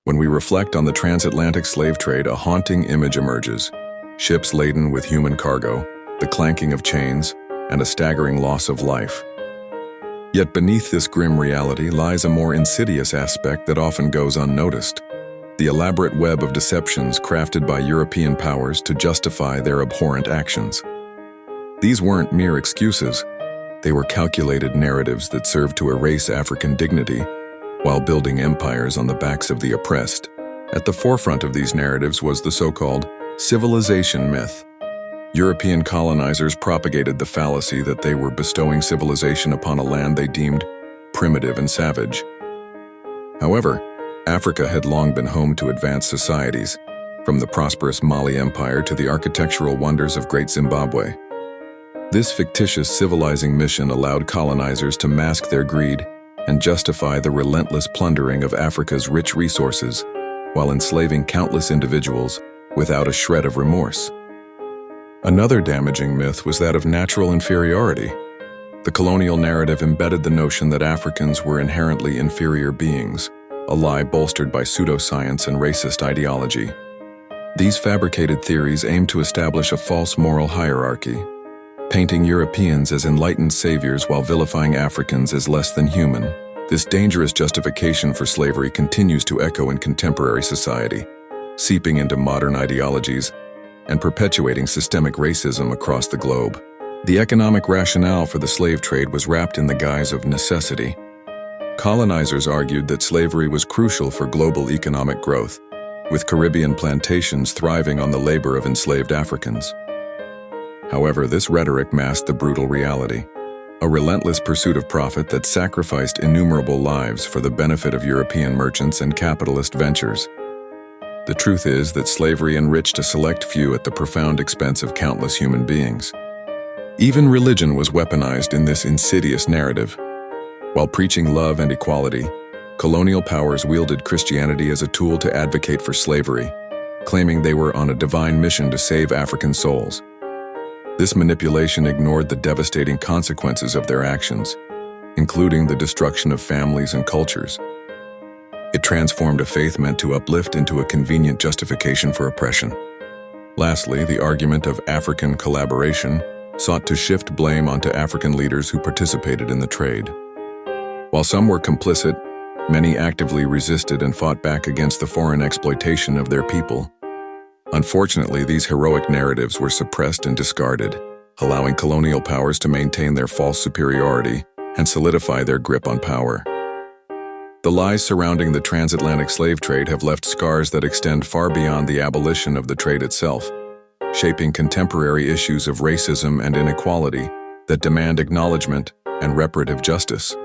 When we reflect on the transatlantic slave trade, a haunting image emerges. Ships laden with human cargo, the clanking of chains, and a staggering loss of life. Yet beneath this grim reality lies a more insidious aspect that often goes unnoticed: the elaborate web of deceptions crafted by European powers to justify their abhorrent actions. These weren't mere excuses. They were calculated narratives that served to erase African dignity while building empires on the backs of the oppressed. At the forefront of these narratives was the so-called civilization myth. European colonizers propagated the fallacy that they were bestowing civilization upon a land they deemed primitive and savage. However, Africa had long been home to advanced societies, from the prosperous Mali Empire to the architectural wonders of Great Zimbabwe. This fictitious civilizing mission allowed colonizers to mask their greed and justify the relentless plundering of Africa's rich resources while enslaving countless individuals without a shred of remorse. Another damaging myth was that of natural inferiority. The colonial narrative embedded the notion that Africans were inherently inferior beings, a lie bolstered by pseudoscience and racist ideology. These fabricated theories aimed to establish a false moral hierarchy, painting Europeans as enlightened saviors while vilifying Africans as less than human. This dangerous justification for slavery continues to echo in contemporary society, seeping into modern ideologies and perpetuating systemic racism across the globe. The economic rationale for the slave trade was wrapped in the guise of necessity. Colonizers argued that slavery was crucial for global economic growth, with Caribbean plantations thriving on the labor of enslaved Africans. However, this rhetoric masked the brutal reality: a relentless pursuit of profit that sacrificed innumerable lives for the benefit of European merchants and capitalist ventures. The truth is that slavery enriched a select few at the profound expense of countless human beings. Even religion was weaponized in this insidious narrative. While preaching love and equality, colonial powers wielded Christianity as a tool to advocate for slavery, claiming they were on a divine mission to save African souls. This manipulation ignored the devastating consequences of their actions, including the destruction of families and cultures. It transformed a faith meant to uplift into a convenient justification for oppression. Lastly, the argument of African collaboration sought to shift blame onto African leaders who participated in the trade. While some were complicit, many actively resisted and fought back against the foreign exploitation of their people. Unfortunately, these heroic narratives were suppressed and discarded, allowing colonial powers to maintain their false superiority and solidify their grip on power. The lies surrounding the transatlantic slave trade have left scars that extend far beyond the abolition of the trade itself, shaping contemporary issues of racism and inequality that demand acknowledgement and reparative justice.